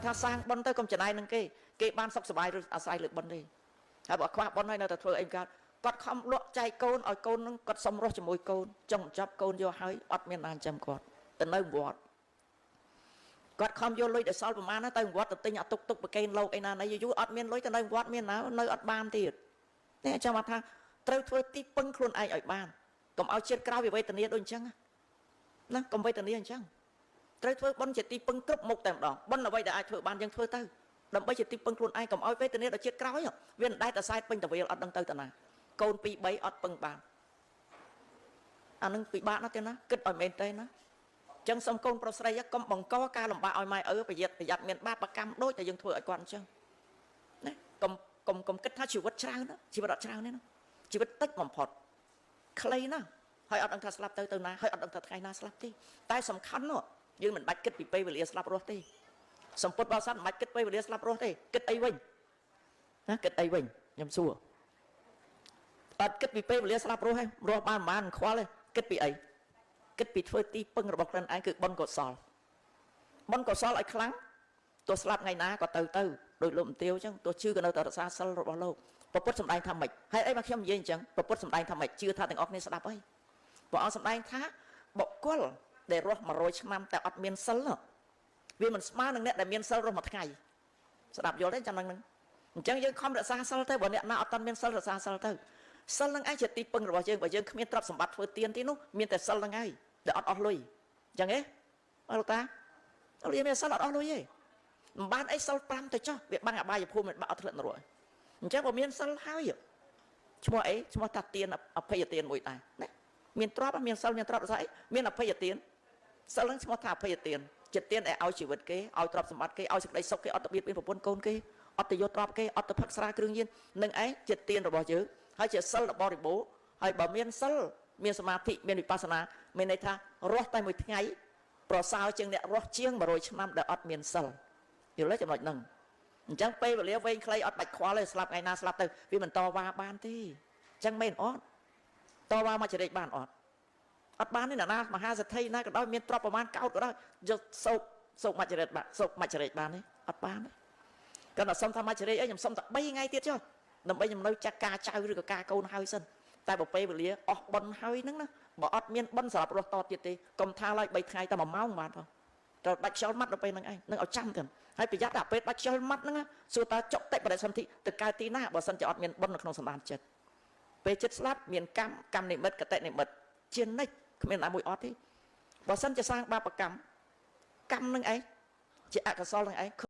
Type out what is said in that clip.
ថាសាងប៉ុនទៅកុំចំណាយនឹងគេបានសុខសប្បាយឬអាស្រ័យលើប៉ុនទេហើយបើខ្វះប៉ុនហើយនៅតែធ្វើអីកើតគាត់ខំលក់ចែកកូនឲ្យកូននឹងគាត់សុំរស់ជាមួយកូនចង់ចាប់កូនយកហើយអត់មានណាចាំគាត់ទៅនៅវត្តគាត់ខំយកលុយដែលសល់ប្រមាណទៅវត្តទៅទិញអាទុកប្រកេនលោកអីណាណីយូរអត់មានលុយទៅនៅវត្តមានណានៅអត់បានទៀតនេះចាំថាត្រូវធ្វើទីពឹងខ្លួនឯងឲ្យបានកុំឲ្យជាតិក្រោយវាវេទនាដូចអញ្ចឹងណាកុំវេទនាអញ្ចឹងត្រូវធ្វើបុណ្យជាទីពឹងគ្រប់មុខតែម្ដងបុណ្យអ្វីដែលអាចធ្វើបានយើងធ្វើទៅដើម្បីជាទីពឹងខ្លួនឯងកុំឲ្យវេទនាដល់ជាតិក្រោយវាមិនដែលតែសែតពេញតវិលអត់ដឹងទៅតាណាកូន2 3អត់ពឹងបានអានឹងពិបាកណាស់ទេណាគិតឲ្យមែនទេណាចឹងសូមកូនប្រុសស្រីកុំបង្កការលំបាកឲ្យម៉ែឪប្រយ័ត្នមានបាបកម្មដូចតែយើងធ្វើឲ្យគាត់អញ្ចឹងណាកុំគិតថាជីវិតច្រើនណាជីវិតអត់ច្រើនទេណាជីវិតតិចបំផុតខ្លីណាហើយអត់ដឹងថាស្លាប់ទៅណាហើយអត់ដឹងថាថ្ងៃណាស្លាប់ទេតែសំខាន់នោះយើងមិនបាច់គិតពីពេលវេលាស្លាប់រស់ទេសម្ពុតបោសាទមិនបាច់គិតពេលវេលាស្លាប់រស់ទេគិតអីវិញណាគិតអីវិញខ្ញុំសួរអត់គិតពីពេលវេលាស្លាប់រស់ទេរស់បានខ្វល់ទេគិតពីអីគិតពីធ្វើទីពឹងរបស់ខ្លួនឯងគឺបុណ្យកុសលឲ្យខ្លាំងទោះស្លាប់ថ្ងៃណាក៏ទៅដោយលោកមន្ទាវអញ្ចឹងទោះជឿក៏នៅតែរក្សាសិលរបស់លោកព្រះពុទ្ធសម្ដែងថាម៉េចហើយអីមកខ្ញុំនិយាយអញ្ចឹងព្រះពុទ្ធសម្ដែងថាម៉េចជឿថាទាំងអស់គ្នាស្ដាប់អីព្រះអង្គសម្ដែងថាបុគ្គលដែលរស់100ឆ្នាំតែអត់មានសិលវាមិនស្មើនឹងអ្នកដែលមានសិលរស់មួយថ្ងៃស្ដាប់យល់ទេចាំនឹងអញ្ចឹងយើងខំរក្សាសិលទៅបើអ្នកណាអត់ទាន់មានសិលរក្សាសិលទៅសិលនឹងឯងជាទីពឹងរបស់យើងបើយើងគ្មានទ្រព្យសម្បត្តិធ្វើទានទីនោះមានតែសិលនឹងឯងដែលអត់អស់លុយអញ្ចឹងទេអត់តាអត់មានសិលអត់អស់លុយទេមិនបានអីសិល5ទៅចុះវាបាំងអបាយភូមិមិនបាក់អត់ធ្លាក់នរកអញ្ចឹងបើមានសិលហើយឈ្មោះអីឈ្មោះថាទានអភ័យទានមួយដែរណាមានទ្រព្យមានសិលមានទ្រព្យស្អីមានអភ័យទានសិលនឹងឈ្មោះថាអភ័យទានចិត្តទានឲ្យជីវិតគេឲ្យទ្រព្យសម្បត្តិគេឲ្យសេចក្តីសុខគេអត់ទៅបៀតបៀនប្រពន្ធកូនគេអត់ទៅយកទ្រព្យគេអត់ទៅផឹកស្រាគ្រឿងញៀននឹងឯងចិត្តទានរបស់យើងហើយជាសិលបរិបូរណ៍ហើយបើមានសិលមានសមាធិមានវិបស្សនាមានន័យថារស់តែមួយថ្ងៃប្រសើរជាងអ្នករស់ជាង100ឆ្នាំដែលអត់មានសិលយល់ទេចំណុចហ្នឹងអញ្ចឹងពេលវេលាវែងខ្លីអត់បាច់ខ្វល់ទេស្លាប់ថ្ងៃណាស្លាប់ទៅវាមិនតវ៉ាបានទេអញ្ចឹងមែនអត់តវ៉ាមកចរិតបានអត់បានទេណាមហាសេដ្ឋីណាក៏ដោយមានទ្រព្យប្រមាណកោតក៏ដោយយកសោកមកចរិតបានសោកមកចរិតបានទេអត់បានទេគាត់តែសុំថាមកចរិតអីខ្ញុំសុំតែ3ថ្ងៃទៀតចុះដើម្បីខ្ញុំនៅចាក់ការចៅឬក៏ការកូនហើយសិនតែបើពេលវេលាអស់បុណ្យហើយហ្នឹងណាបើអត់មានបុណ្យសម្រាប់រស់តទៀតទេកុំថាឡើយ3ថ្ងៃតែ1ម៉ោងបានផងត្រូវដាច់ខ្យល់ម៉ាត់ដល់ពេលហ្នឹងឯងនឹងឲ្យចាំទាំងហើយប្រយ័ត្នតែពេលដាច់ខ្យល់ម៉ាត់ហ្នឹងសួរតើចុកតិបរិសន្ធិទៅកើតទីណាបើសិនជាអត់មានបុណ្យនៅក្នុងសន្តានចិត្តពេលចិត្តស្លាប់មានកម្មនិមិត្តកតិនិមិត្តជានិច្ចគ្មានណាមួយអត់ទេបើសិនជាសាងបាបកម្មនឹងឯងជាអកុសលនឹងឯង